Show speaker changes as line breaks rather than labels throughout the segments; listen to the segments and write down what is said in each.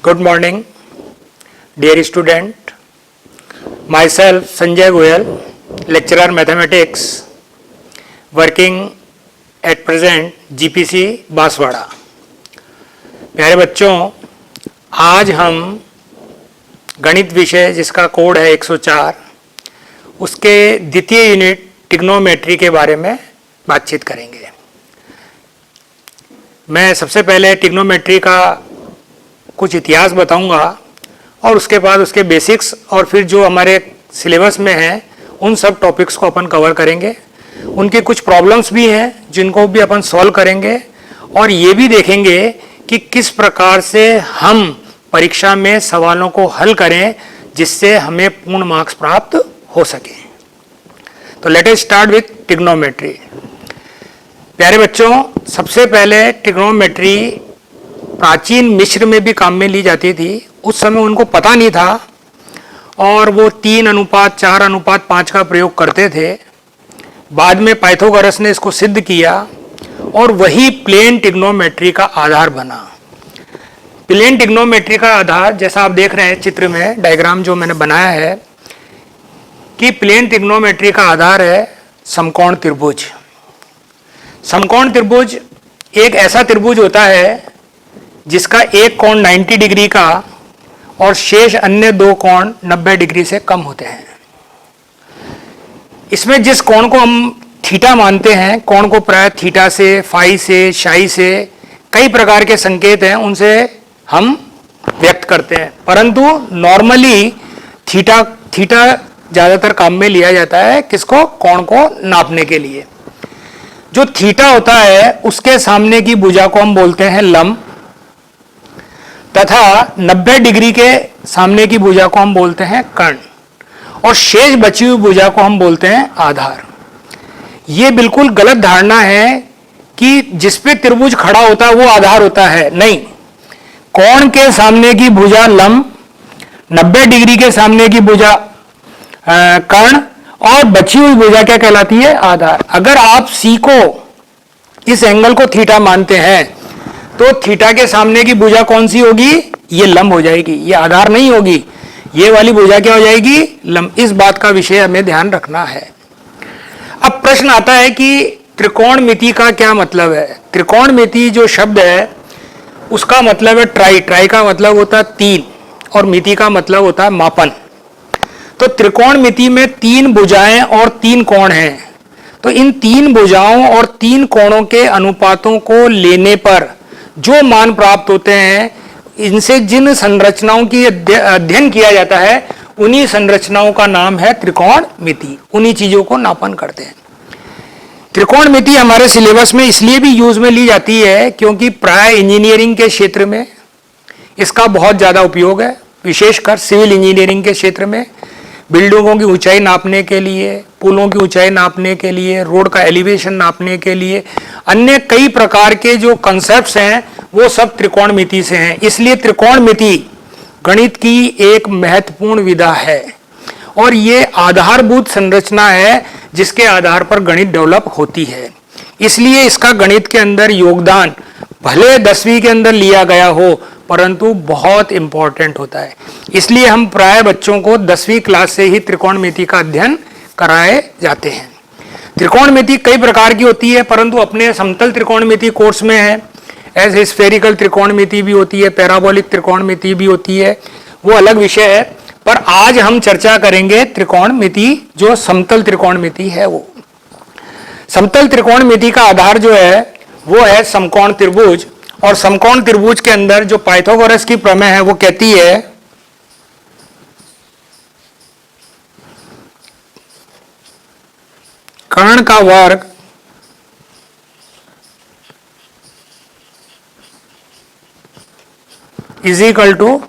Good morning, dear student. Myself Sanjay Goyal, lecturer mathematics, working at present GPC Banswara. प्यारे बच्चों, आज हम गणित विषय जिसका कोड है 104, उसके द्वितीय यूनिट ट्रिग्नोमेट्री के बारे में बातचीत करेंगे। मैं सबसे पहले ट्रिग्नोमेट्री का कुछ इतिहास बताऊंगा और उसके बाद उसके बेसिक्स और फिर जो हमारे सिलेबस में है उन सब टॉपिक्स को अपन कवर करेंगे। उनके कुछ प्रॉब्लम्स भी हैं जिनको भी अपन सॉल्व करेंगे और ये भी देखेंगे कि किस प्रकार से हम परीक्षा में सवालों को हल करें जिससे हमें पूर्ण मार्क्स प्राप्त हो सके। तो let us start with trigonometry. प्यारे बच्चों, सबसे पहले ट्रिग्नोमेट्री प्राचीन मिस्र में भी काम में ली जाती थी। उस समय उनको पता नहीं था और वो 3:4:5 का प्रयोग करते थे। बाद में पाइथागोरस ने इसको सिद्ध किया और वही प्लेन ट्रिग्नोमेट्री का आधार बना। प्लेन ट्रिग्नोमेट्री का आधार जैसा आप देख रहे हैं चित्र में, डायग्राम जो मैंने बनाया है कि प्लेन ट्रिग्नोमेट्री का आधार है समकोण त्रिभुज। समकोण त्रिभुज एक ऐसा त्रिभुज होता है जिसका एक कोण 90 डिग्री का और शेष अन्य दो कोण 90 डिग्री से कम होते हैं। इसमें जिस कोण को हम थीटा मानते हैं, कोण को प्राय थीटा से, फाई से, शाई से, कई प्रकार के संकेत हैं उनसे हम व्यक्त करते हैं, परंतु नॉर्मली थीटा ज्यादातर काम में लिया जाता है किसको? कोण को नापने के लिए। जो थीटा होता है उसके सामने की भुजा को हम बोलते हैं लंब तथा 90 डिग्री के सामने की भुजा को हम बोलते हैं कर्ण और शेष बची हुई भुजा को हम बोलते हैं आधार। यह बिल्कुल गलत धारणा है कि जिस पे त्रिभुज खड़ा होता है वो आधार होता है। नहीं, कोण के सामने की भुजा लंब, 90 डिग्री के सामने की भुजा कर्ण और बची हुई भुजा क्या कहलाती है? आधार। अगर आप सी को, इस एंगल को थीटा मानते हैं तो थीटा के सामने की भुजा कौन सी होगी? ये लंब हो जाएगी, ये आधार नहीं होगी। ये वाली भुजा क्या हो जाएगी? लंब। इस बात का विषय हमें ध्यान रखना है। अब प्रश्न आता है कि त्रिकोणमिति का क्या मतलब है? त्रिकोणमिति जो शब्द है उसका मतलब है ट्राई। ट्राई का मतलब होता है 3 और मिति का मतलब होता है मापन। तो त्रिकोणमिति में 3 भुजाएं और 3 कोण हैं। तो इन 3 भुजाओं और 3 कोणों के अनुपातों को लेने पर जो मान प्राप्त होते हैं, इनसे जिन संरचनाओं की अध्ययन किया जाता है उन्हीं संरचनाओं का नाम है त्रिकोणमिति। उन्हीं चीजों को नापन करते हैं। त्रिकोणमिति हमारे सिलेबस में इसलिए भी यूज में ली जाती है क्योंकि प्राय इंजीनियरिंग के क्षेत्र में इसका बहुत ज्यादा उपयोग है, विशेषकर सिविल इंजीनियरिंग के क्षेत्र में। बिल्डिंगों की ऊंचाई नापने के लिए, पुलों की ऊंचाई नापने के लिए, रोड का एलिवेशन नापने के लिए, अन्य कई प्रकार के जो कॉन्सेप्ट्स हैं वो सब त्रिकोणमिति से हैं। इसलिए त्रिकोणमिति गणित की एक महत्वपूर्ण विधा है और ये आधारभूत संरचना है जिसके आधार पर गणित डेवलप होती है। इसलिए इसका गणित के अंदर योगदान भले 10वीं के अंदर लिया गया हो परंतु बहुत इंपॉर्टेंट होता है। इसलिए हम प्राय बच्चों को 10वीं क्लास से ही त्रिकोणमिति का अध्ययन कराए जाते हैं। त्रिकोणमिति कई प्रकार की होती है परंतु अपने समतल त्रिकोणमिति कोर्स में है। ऐसे स्फेरिकल त्रिकोणमिति भी होती है, पैराबोलिक त्रिकोणमिति भी होती है, वो अलग विषय है। पर आज हम चर्चा करेंगे त्रिकोणमिति, जो समतल त्रिकोणमिति है। वो समतल त्रिकोणमिति का आधार जो है वो है समकोण त्रिभुज। और समकोण त्रिभुज के अंदर जो पाइथागोरस की प्रमेय है वो कहती है कर्ण का वर्ग इज इक्वल टू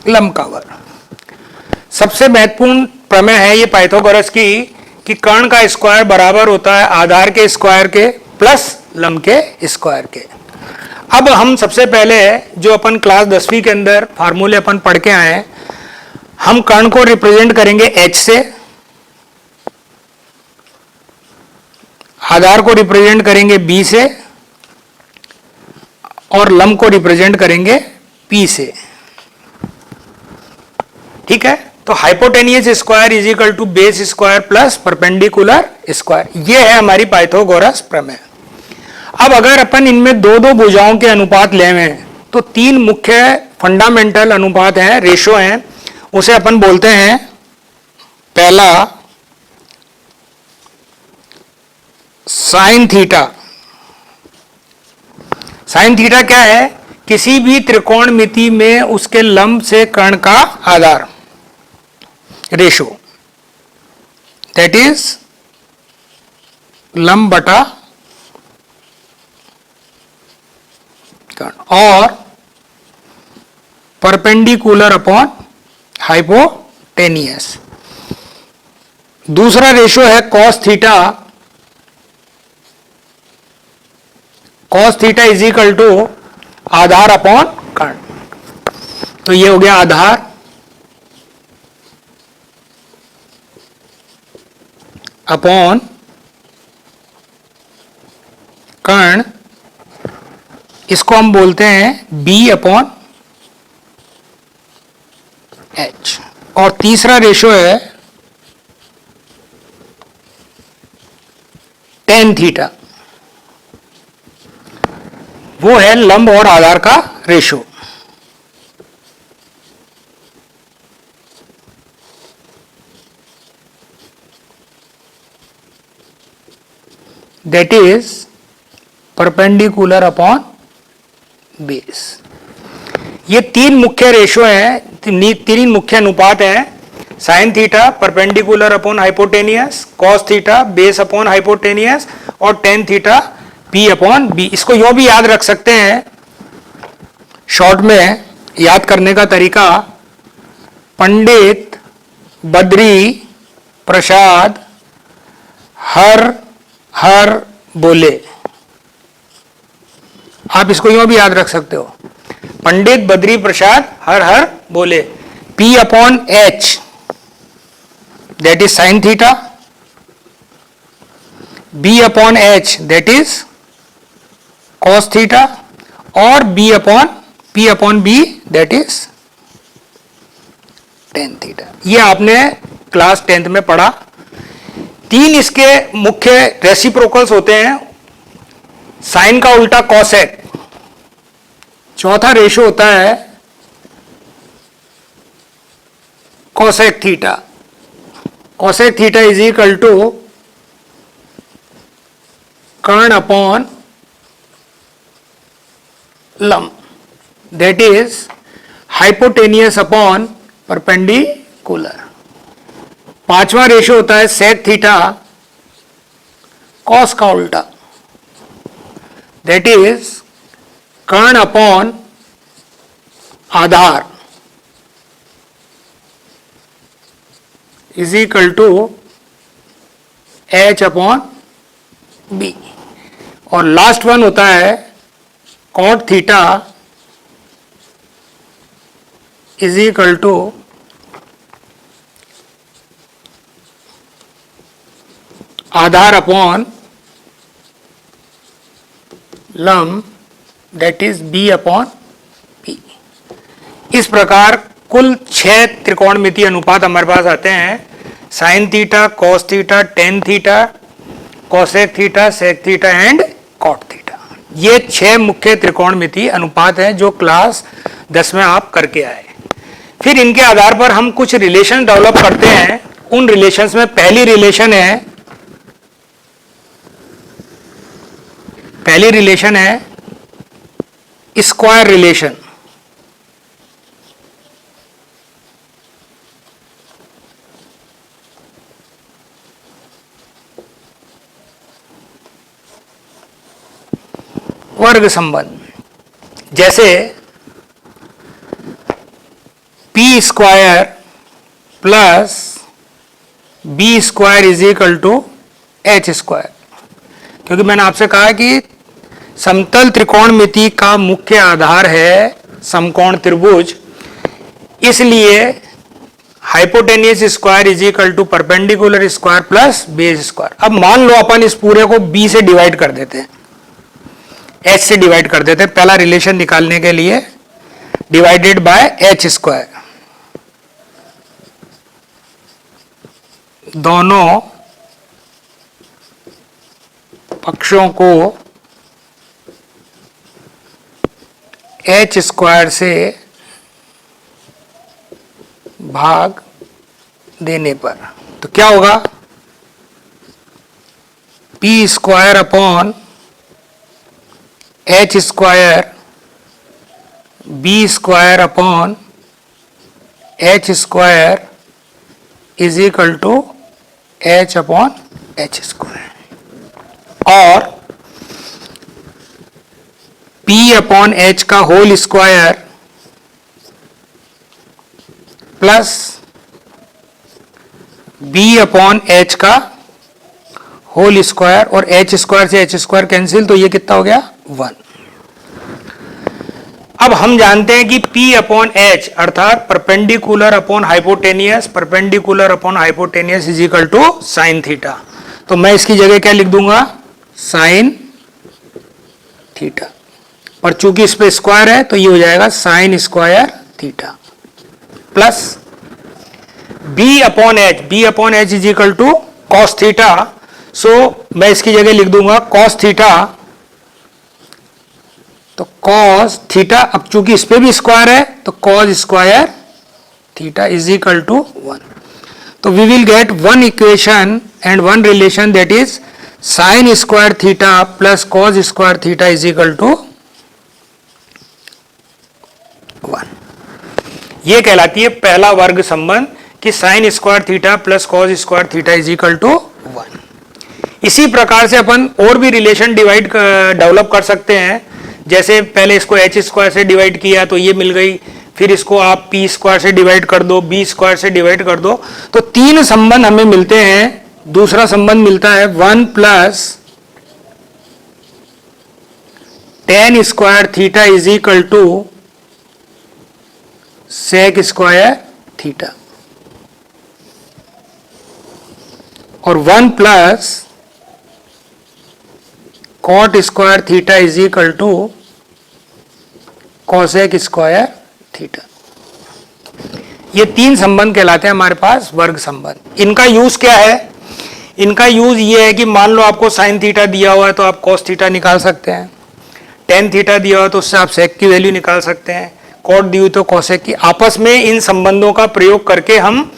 लंब का वर्ग। सबसे महत्वपूर्ण प्रमेय है ये पाइथागोरस की कि कर्ण का स्क्वायर बराबर होता है आधार के स्क्वायर के प्लस लंब के स्क्वायर के। अब हम सबसे पहले जो अपन क्लास 10वीं के अंदर फार्मूले अपन पढ़ के आए हैं, हम कर्ण को रिप्रेजेंट करेंगे h से। आधार को रिप्रेजेंट करेंगे बी से और लंब को रिप्रेजेंट करेंगे पी से। ठीक है, तो hypotenuse square is equal to base square plus perpendicular square, ये है हमारी पाइथागोरस प्रमेय। अब अगर अपन इनमें दो दो भुजाओं के अनुपात लें तो तीन मुख्य फंडामेंटल अनुपात हैं, रेशो हैं, उसे अपन बोलते हैं पहला साइन थीटा। साइन थीटा क्या है? किसी भी त्रिकोणमिति में उसके लंब से कर्ण का आधार, रेशो, दैट इज लंब बटा कर्ण, और परपेंडिकुलर अपॉन हाइपोटेनियस। दूसरा रेशो है cos theta. Cos theta is equal to आधार अपॉन कर्ण, तो ये हो गया आधार अपॉन कर्ण, इसको हम बोलते हैं बी अपॉन एच। और तीसरा रेशो है टेन थीटा, वो है लंब और आधार का रेशो। That is perpendicular upon base. ये तीन मुख्य रेशो हैं, तीन मुख्य अनुपात हैं, sine theta perpendicular upon hypotenuse, cos theta base upon hypotenuse, और tan theta P upon B. इसको यूं भी याद रख सकते हैं, शॉर्ट में याद करने का तरीका, पंडित बद्री प्रसाद हर हर बोले। आप इसको यूं भी याद रख सकते हो, पंडित बद्री प्रसाद हर हर बोले। P upon H that is sine theta, B upon H that is cos theta, और P upon B that is tan theta. ये आपने क्लास 10th में पढ़ा। तीन इसके मुख्य रेसिप्रोकल्स होते हैं, साइन का उल्टा कॉसेक। चौथा रेशो होता है cosec theta. Cosec theta is equal to कर्ण अपॉन लंब, that is hypotenuse upon perpendicular. पांचवा रेशो होता है सेक थीटा, कॉस का उल्टा, दैट इज कर्ण अपॉन आधार is equal to H upon B. और लास्ट वन होता है cot theta is equal to आधार अपॉन लंब, that is B upon P. इस प्रकार कुल 6 त्रिकोणमितीय अनुपात हमारे पास आते हैं, sine theta, cos theta, tan theta, cosec theta, sec theta and cot theta. ये 6 मुख्य त्रिकोणमितीय अनुपात हैं जो क्लास 10 में आप करके आए। फिर इनके आधार पर हम कुछ रिलेशन डेवलप करते हैं। उन रिलेशंस में पहली रिलेशन है स्क्वायर रिलेशन। वर्ग संबंध, जैसे P square plus B square is equal to H square. क्योंकि मैंने आपसे कहा कि समतल त्रिकोणमिति का मुख्य आधार है समकोण त्रिभुज, इसलिए hypotenuse square is equal to perpendicular square plus base square. अब मान लो अपन इस पूरे को बी से डिवाइड कर देते हैं, एच से डिवाइड कर देते हैं, पहला रिलेशन निकालने के लिए, डिवाइडेड बाय एच स्क्वायर। दोनों पक्षों को एच स्क्वायर से भाग देने पर तो क्या होगा, P square upon H square B square upon H square is equal to H upon H square, और P अपॉन एच का whole square plus B upon H का होल स्क्वायर, और एच स्क्वायर से एच स्क्वायर कैंसिल, तो ये कितना हो गया 1। अब हम जानते हैं कि P अपॉन एच अर्थात perpendicular upon hypotenuse, perpendicular upon hypotenuse is equal to sine theta. तो मैं इसकी जगह क्या लिख दूंगा, साइन थीटा, और चूंकि इस पे स्क्वायर है तो ये हो जाएगा sine square theta, plus B upon H is equal to cos theta. So मैं इसकी जगह लिख दूंगा कॉस थीटा, तो कॉस थीटा, अब चूंकि इस पे भी स्क्वायर है तो cos square theta is equal to 1। तो we will get one equation and one relation, that is sine square theta plus cos square theta is equal to 1। ये कहलाती है पहला वर्ग संबंध कि sine square theta plus cos square theta is equal to 1। इसी प्रकार से अपन और भी रिलेशन डेवलप कर सकते हैं, जैसे पहले इसको एच स्क्वायर से डिवाइड किया तो ये मिल गई, फिर इसको आप पी स्क्वायर से डिवाइड कर दो, बी स्क्वायर से डिवाइड कर दो, तो 3 संबंध हमें मिलते हैं। दूसरा संबंध मिलता है 1 plus tan square theta is equal to sec square theta, और 1 plus cot square theta is equal to cosec square theta. ये 3 संबंध कहलाते हैं हमारे पास वर्ग संबंध। इनका यूज क्या है, इनका यूज ये है कि मान लो आपको साइन थीटा दिया हुआ है तो आप कॉस थीटा निकाल सकते हैं, टेन थीटा दिया हुआ तो उससे आप सेक की वैल्यू निकाल सकते हैं, कॉट दी हुई तो कॉसेक की। आपस में इन संबंधों का प्रयोग करके हम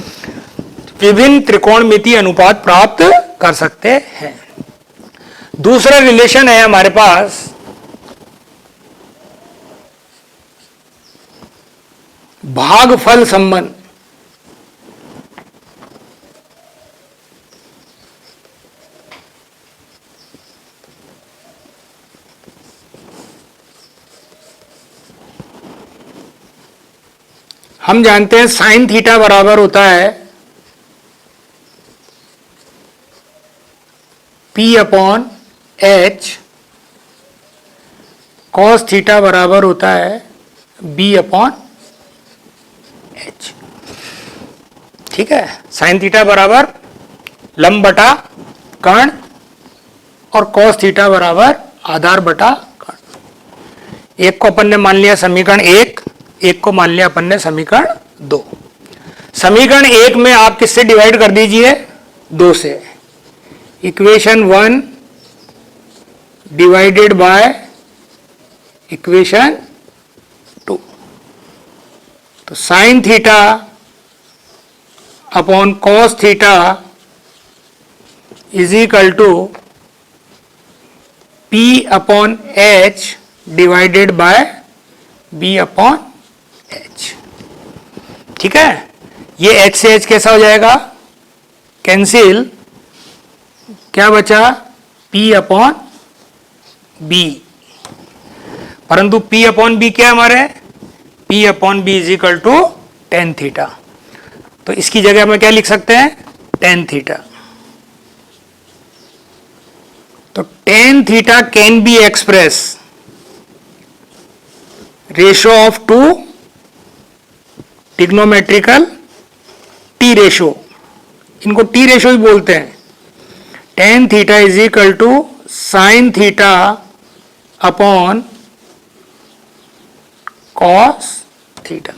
विभिन्न त्रिकोणमितीय अनुपात प्राप्त कर सकते हैं। दूसरा रिलेशन है हमारे पास भागफल संबंध। हम जानते हैं साइन थीटा बराबर होता है P upon H, cos theta बराबर होता है B अपॉन एच। ठीक है, साइन थीटा बराबर लंब बटा कर्ण, और कॉस थीटा बराबर आधार बटा कर्ण। एक को अपन ने मान लिया समीकरण 1, एक को मान लिया अपन ने समीकरण 2। समीकरण 1 में आप किससे डिवाइड कर दीजिए, 2 से। इक्वेशन 1 डिवाइडेड बाय इक्वेशन 2, तो sine theta upon cos theta is equal to P upon H divided by B upon H. ठीक है, ये H से H कैसा हो जाएगा, कैंसिल, क्या बचा P अपॉन B, परंतु P अपॉन B क्या हमारे, P upon B is equal to tan theta. तो इसकी जगह में क्या लिख सकते हैं, टेन थीटा। तो tan theta can be express ratio of 2 trigonometrical T ratio, इनको टी रेशो ही बोलते हैं। Tan theta is equal to sine theta upon cos theta.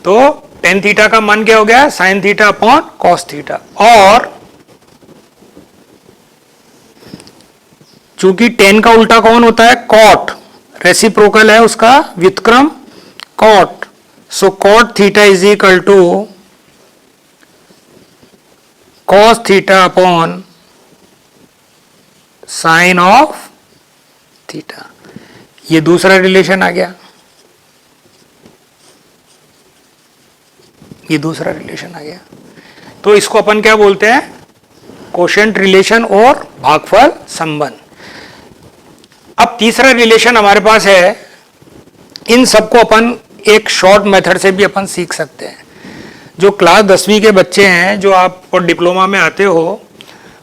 तो टेन थीटा का मान क्या हो गया, sine theta upon cos theta. और चूंकि टेन का उल्टा कौन होता है, कॉट, रेसिप्रोकल है उसका व्युत्क्रम cot, so cot theta is equal to cos theta upon sine of theta. ये दूसरा रिलेशन आ गया, ये दूसरा रिलेशन आ गया। तो इसको अपन क्या बोलते हैं, कोशेंट रिलेशन और भागफल संबंध। अब तीसरा रिलेशन हमारे पास है, इन सबको अपन एक शॉर्ट मेथड से भी अपन सीख सकते हैं। जो क्लास 10वीं के बच्चे हैं, जो आप और डिप्लोमा में आते हो,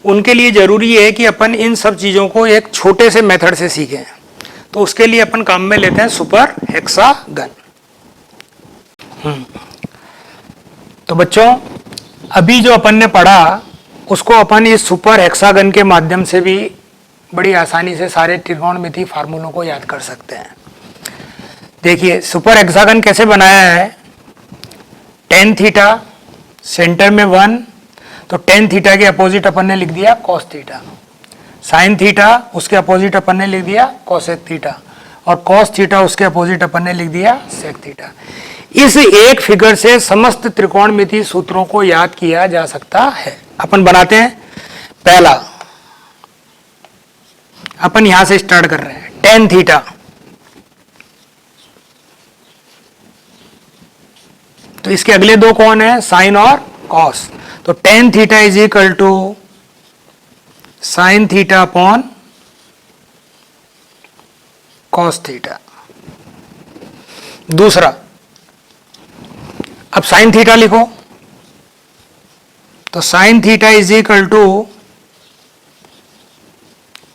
उनके लिए जरूरी है कि अपन इन सब चीजों को एक छोटे से मेथड से सीखें। तो उसके लिए अपन काम में लेते हैं सुपर हेक्सागन। तो बच्चों, अभी जो अपन ने पढ़ा उसको अपन इस सुपर हेक्सागन के माध्यम से भी बड़ी आसानी से सारे त्रिकोणमितीय फार्मूलों को याद कर सकते हैं। देखिए सुपर हेक्सागन कैसे बनाया है। टेन थीटा, सेंटर में 1, तो टेन थीटा के अपोजिट अपन ने लिख दिया कॉस थीटा। साइन थीटा उसके अपोजिट अपन ने लिख दिया कोसेक थीटा, और कॉस थीटा उसके अपोजिट अपन ने लिख दिया सेक थीटा। इस एक फिगर से समस्त त्रिकोणमितीय सूत्रों को याद किया जा सकता है। अपन बनाते हैं। पहला, अपन यहां से स्टार्ट कर रहे हैं, टेन थीटा, तो इसके अगले दो कौन है, साइन और कॉस। तो tan theta is equal to sine theta upon cos theta. दूसरा, अब साइन थीटा लिखो, तो sine theta is equal to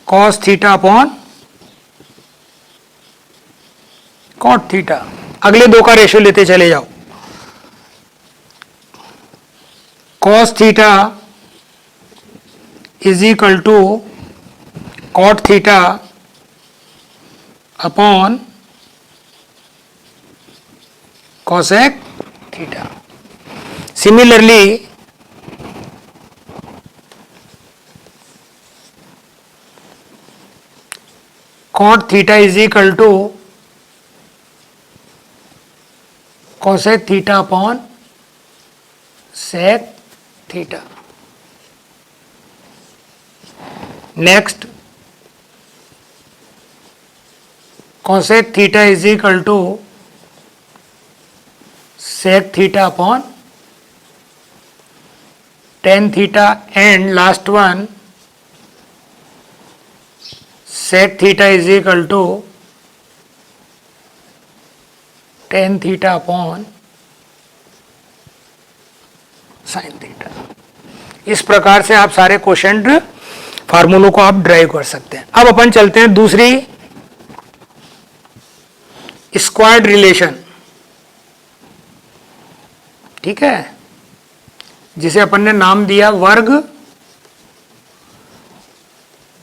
cos theta upon cot theta. अगले दो का रेशियो लेते चले जाओ। Cos theta is equal to cot theta upon cosec theta. Similarly cot theta is equal to cosec theta upon sec theta. Next, cosec theta is equal to sec theta upon tan theta, and last one sec theta is equal to tan theta upon sine theta. इस प्रकार से आप सारे quotient फार्मूलों को आप drive कर सकते हैं। अब अपन चलते हैं दूसरी, स्क्वायर्ड रिलेशन, ठीक है, जिसे अपन ने नाम दिया वर्ग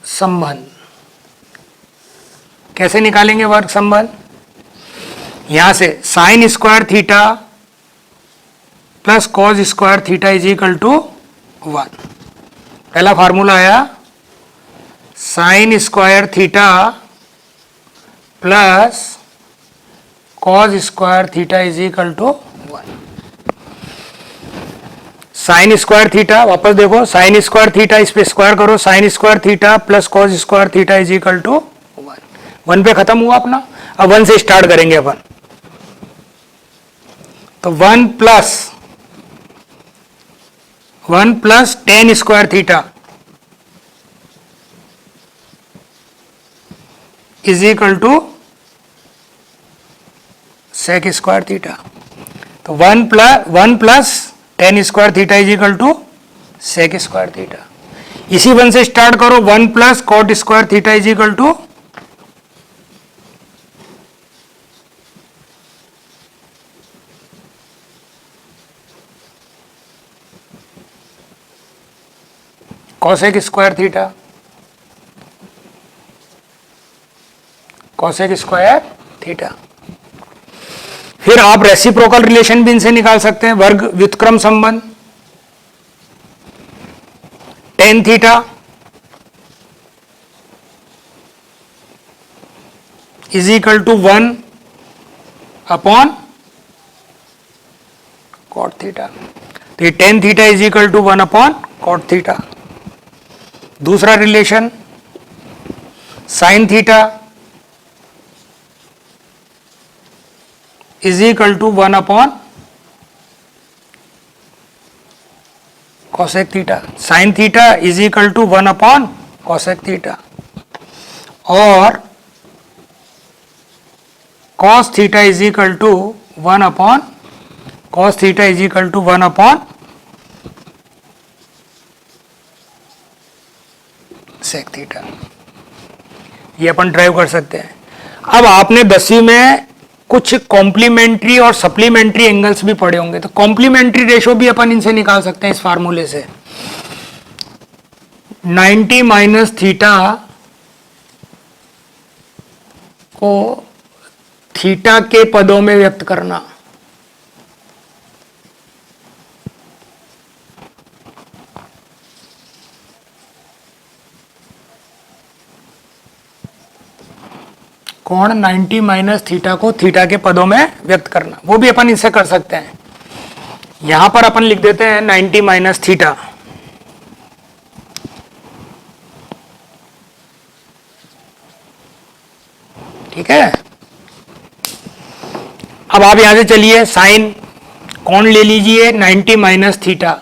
संबंध। कैसे निकालेंगे वर्ग संबंध? यहां से sine square theta plus cos square theta is equal to 1। पहला फार्मूला आया sine square theta plus cos square theta is equal to 1। Sine square theta, वापस देखो, साइन स्क्वायर थीटा, इस पे स्क्वायर करो, sine square theta plus cos square theta is equal to 1। 1 पे खत्म हुआ अपना। अब 1 से स्टार्ट करेंगे अपन। तो 1 plus tan square theta is equal to sec square theta. तो 1 plus tan square theta is equal to sec square theta. इसी 1 से स्टार्ट करो, 1 plus cot square theta is equal to cosec square theta, cosec square theta. फिर आप reciprocal relation भी इनसे निकाल सकते हैं, वर्ग व्युत्क्रम संबंध, tan theta is equal to 1 upon cot theta. तो ये tan theta is equal to 1 upon cot theta. दूसरा relation sine theta is equal to 1 upon cosec theta. Sine theta is equal to 1 upon cosec theta, और cos theta is equal to 1 upon cos theta is equal to 1 upon sec theta. ये अपन drive कर सकते हैं। अब आपने 10वीं में कुछ कॉम्प्लीमेंट्री और सप्लीमेंट्री एंगल्स भी पढ़े होंगे, तो कॉम्प्लीमेंट्री रेशो भी अपन इनसे निकाल सकते हैं इस फार्मूले से। 90 माइनस थीटा को थीटा के पदों में व्यक्त करना, कोण 90 माइनस थीटा को थीटा के पदों में व्यक्त करना, वो भी अपन इससे कर सकते हैं। यहां पर अपन लिख देते हैं 90 माइनस थीटा, ठीक है। अब आप यहां से चलिए साइन कोण ले लीजिए 90 माइनस थीटा,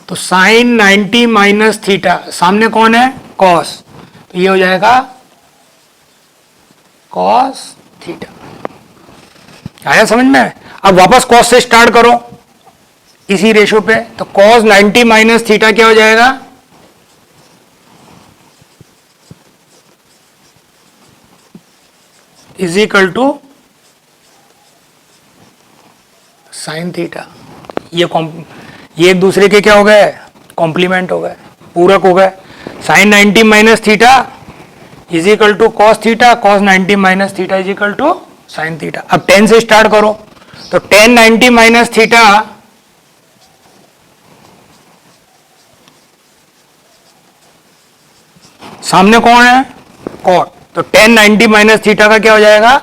तो साइन 90 माइनस थीटा, सामने कौन है कॉस, तो ये हो जाएगा कॉस थीटा। आया समझ में। अब वापस कॉस से स्टार्ट करो इसी रेशो पे, तो कॉस 90 माइनस थीटा क्या हो जाएगा, is equal to sine theta. ये एक दूसरे के क्या हो गए, कॉम्प्लीमेंट हो गए, पूरक हो गए। Sine 90 minus theta is equal to cos theta, cos 90 minus theta is equal to sine theta. अब 10 से स्टार्ट करो, तो 10 90 माइनस थीटा सामने कौन है कॉट, तो 10 90 माइनस थीटा का क्या हो जाएगा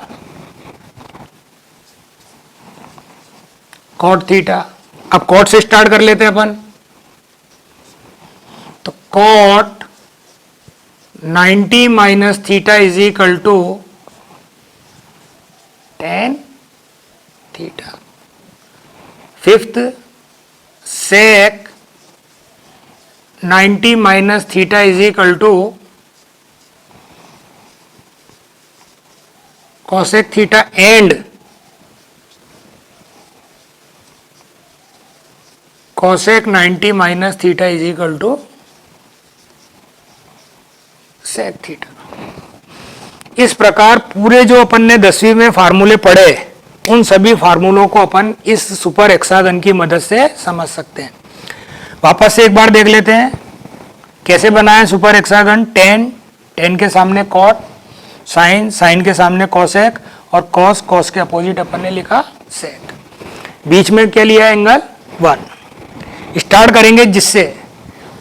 कॉट थीटा। अब कॉट से स्टार्ट कर लेते हैं अपन, तो cot 90 minus theta is equal to 10 theta. Fifth sec 90 minus theta is equal to cosec theta and cosec 90 minus theta is equal to sec theta. इस प्रकार पूरे जो अपन ने 10वीं में फार्मूले पढ़े, उन सभी फार्मूलों को अपन इस सुपर हेक्सागन की मदद से समझ सकते हैं। वापस से एक बार देख लेते हैं कैसे बनाए सुपर हेक्सागन। 10 के सामने कॉट, साइन के सामने कॉसेक, और कॉस के अपोजिट अपन ने लिखा सेक। बीच में क्या लिया एंगल 1। स्टार्ट करेंगे जिससे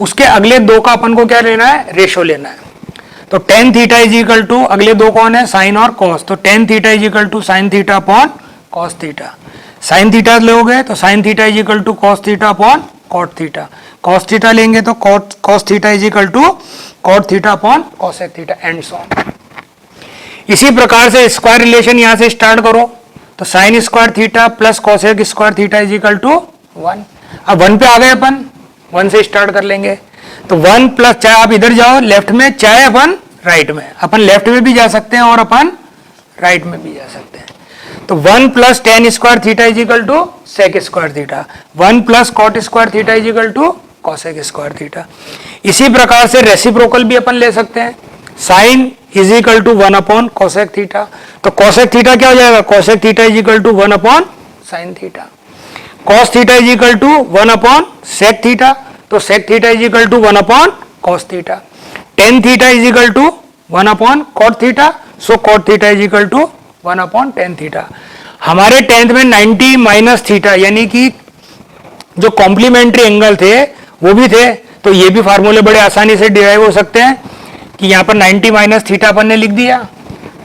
उसके अगले दो का अपन को क्या लेना है, रेशो लेना है। तो tan theta is equal to, अगले दो कौन है साइन और कॉस, तो tan theta is equal to sine theta upon cos theta. Sine theta लोगे तो sine theta is equal to cos theta upon cot theta. Cos theta लेंगे तो cos theta is equal to cot theta upon cosec theta, and so on. इसी प्रकार से square relation यहां से start करो, तो sine square theta plus cosec square theta is equal to 1। अब 1 पे आ गए अपन, 1 से स्टार्ट कर लेंगे, तो 1 प्लस, चाहे आप इधर जाओ लेफ्ट में, चाहे अपन राइट में, अपन लेफ्ट में भी जा सकते हैं और अपन राइट में भी जा सकते हैं। तो 1 plus tan square theta is equal to sec square theta, 1 plus cot square theta is equal to cosec square theta. इसी प्रकार से रेसिप्रोकल भी अपन ले सकते हैं, sine is equal to 1 upon cosec theta, तो कॉसेक थीटा क्या हो जाएगा, cosec theta is equal to 1 upon sine theta. cos theta is equal to 1 upon sec theta, तो sec theta is equal to 1 upon cos theta, tan theta is equal to 1 upon cot theta, so cot theta is equal to 1 upon tan theta. हमारे 10th में 90 minus theta यानी कि जो complementary angle थे वो भी थे, तो ये भी फार्मूले बड़े आसानी से डिराइव हो सकते हैं कि यहाँ पर 90 माइनस थीटा अपन ने लिख दिया।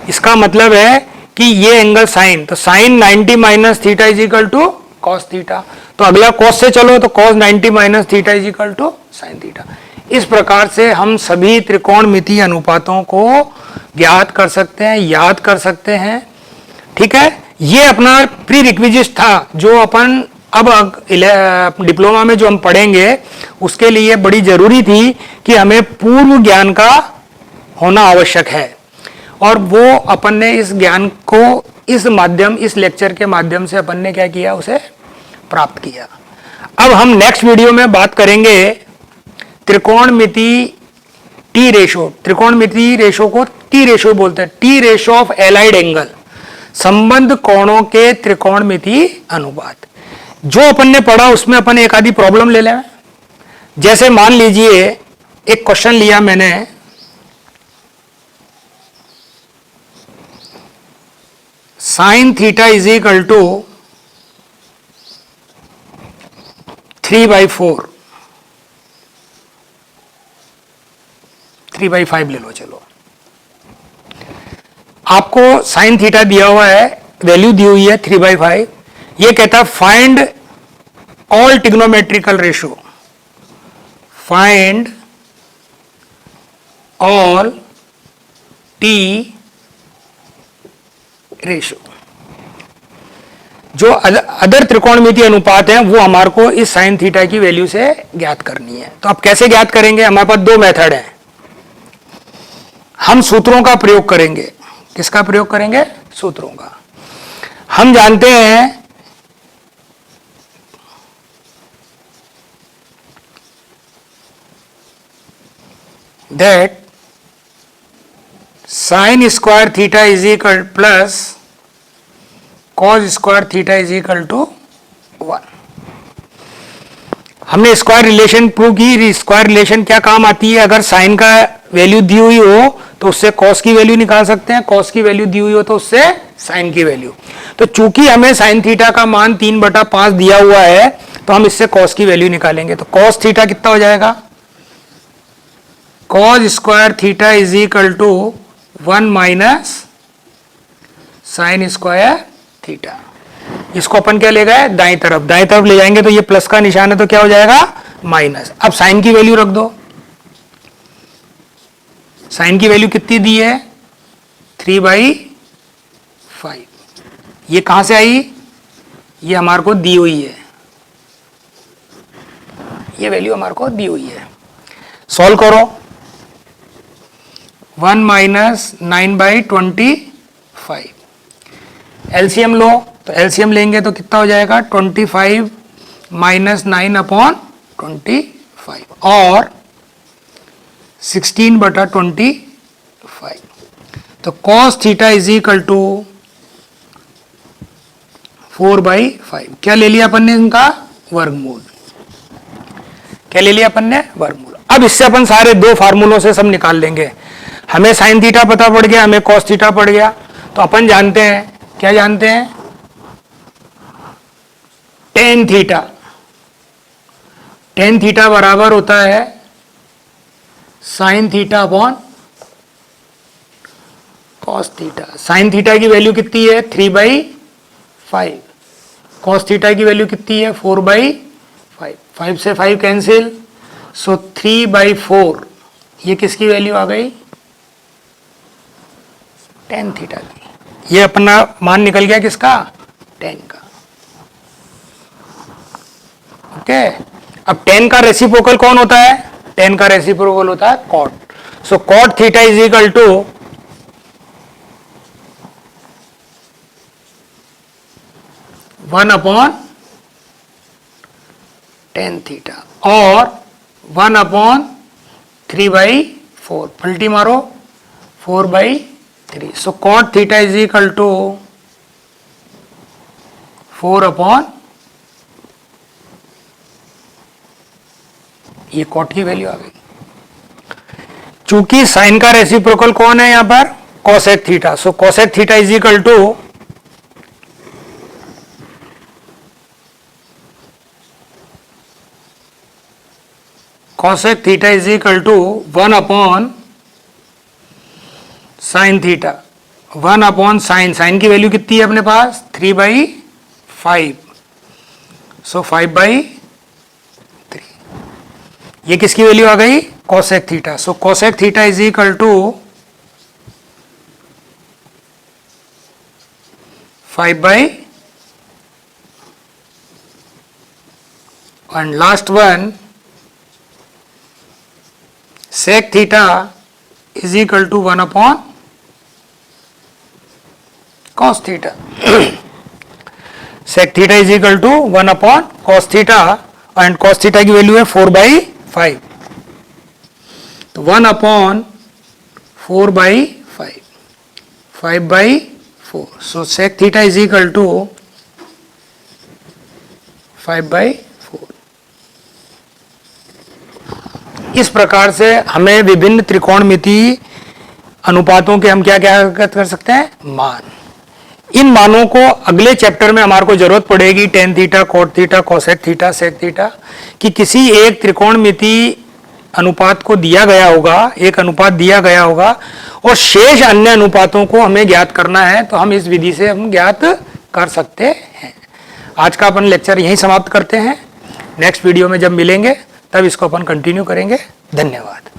इसका मतलब है कि ये एंगल साइन, तो sine 90 minus theta is equal to cos theta, तो अगला कॉस से चलो तो cos 90 minus theta is equal to sine theta. इस प्रकार से हम सभी त्रिकोणमितीय अनुपातों को ज्ञात कर सकते हैं, याद कर सकते हैं। ठीक है, ये अपना प्री रिक्विजिट था जो अपन अब डिप्लोमा में जो हम पढ़ेंगे उसके लिए बड़ी जरूरी थी कि हमें पूर्व ज्ञान का होना आवश्यक है, और वो अपन ने इस ज्ञान को इस लेक्चर के माध्यम से अपन ने क्या किया, उसे प्राप्त किया। अब हम नेक्स्ट वीडियो में बात करेंगे त्रिकोणमिति टी रेशो। त्रिकोणमिति रेशो को टी रेशो बोलते हैं, T ratio of allied angle, संबंध कोणों के त्रिकोणमिति अनुपात। जो अपन ने पढ़ा उसमें अपन एक आधी प्रॉब्लम ले लें। जैसे मान लीजिए एक क्वेश्चन लिया मैंने, sine theta is equal to 3/4, 3/5 ले लो, चलो आपको साइन थीटा दिया हुआ है, वैल्यू दी हुई है 3/5। ये कहता है find all trigonometrical ratio, find all T ratio. जो अदर त्रिकोणमितीय अनुपात हैं वो हमारे को इस साइन थीटा की वैल्यू से ज्ञात करनी है। तो अब कैसे ज्ञात करेंगे, हमारे पास दो मेथड हैं। हम सूत्रों का प्रयोग करेंगे। किसका प्रयोग करेंगे? सूत्रों का। हम जानते हैं that sin square theta is equal plus cos square theta is equal to 1। हमने स्क्वायर रिलेशन प्रूव की। स्क्वायर रिलेशन क्या काम आती है? अगर साइन का वैल्यू दी हुई हो तो उससे कॉस की वैल्यू निकाल सकते हैं, कॉस की वैल्यू दी हुई हो तो उससे साइन की वैल्यू। तो चूंकि हमें साइन थीटा का मान 3/5 दिया हुआ है तो हम इससे कॉस की वैल्यू निकालेंगे। तो कॉस थीटा कितना हो जाएगा? cos square theta is equal to 1 minus sine square theta. इसको अपन क्या ले गए? दाईं तरफ। दाईं तरफ ले जाएंगे तो ये प्लस का निशान है तो क्या हो जाएगा? माइनस। अब साइन की वैल्यू रख दो। साइन की वैल्यू कितनी दी है? 3/5। ये कहां से आई? ये हमारे को दी हुई है, ये वैल्यू हमारे को दी हुई है। सॉल्व करो। 1 माइनस 9/25। एलसीएम लो, तो एलसीएम लेंगे तो कितना हो जाएगा? 25 माइनस 9/25 और 16/25। तो cos theta is equal to 4/5। क्या ले लिया अपन ने? इनका वर्गमूल। क्या ले लिया अपन ने? वर्गमूल। अब इससे अपन सारे दो फार्मूलों से सब निकाल लेंगे। हमें साइन थीटा पता पड़ गया, हमें कॉस थीटा पड़ गया, तो अपन जानते हैं, क्या जानते हैं? Tan theta. टेन थीटा बराबर होता है sign theta upon cos theta. Sine theta की वैल्यू कितनी है? 3/5। कॉस थीटा की वैल्यू कितनी है? 4/5। 5 से 5 कैंसिल, सो 3/4। ये किसकी वैल्यू आ गई? टेन थीटा की। ये अपना मान निकल गया किसका? टेन का। ओके। अब टेन का रेसिप्रोकल कौन होता है? टेन का रेसिप्रोकल होता है cot. So cot theta is equal to 1 upon tan theta और 1 अपॉन 3/4। पलटी मारो, 4/3। So cot theta is equal to 4 upon ये कॉट की वैल्यू आ गई। चूंकि साइन का रेसिप्रोकल कौन है यहां पर, cosec theta, so cosec theta is equal to cosec theta is equal to 1 upon sine theta, 1 upon sine की वैल्यू कितनी है अपने पास 3/5, सो 5/3, ये किसकी वैल्यू आ गई cosec theta, so cosec theta is equal to 5/, and last one sec theta is equal to 1 upon cos theta. sec theta is equal to 1 upon cos theta, and cos theta की value है 4/5, तो 1 upon 4/5, 5/4, so sec theta is equal to 5/4। इस प्रकार से हमें विभिन्न त्रिकोणमितीय अनुपातों के हम क्या क्या कर सकते हैं, मान। इन मानों को अगले चैप्टर में हमारे को जरूरत पड़ेगी tan theta, cot theta, cosec theta, sec theta, कि किसी एक त्रिकोणमितीय अनुपात को दिया गया होगा, एक अनुपात दिया गया होगा और शेष अन्य अनुपातों को हमें ज्ञात करना है, तो हम इस विधि से हम ज्ञात कर सकते हैं। आज का अपन लेक्चर यहीं समाप्त करते हैं। नेक्स्ट वीडियो में जब मिलेंगे तब इसको अपन कंटिन्यू करेंगे। धन्यवाद।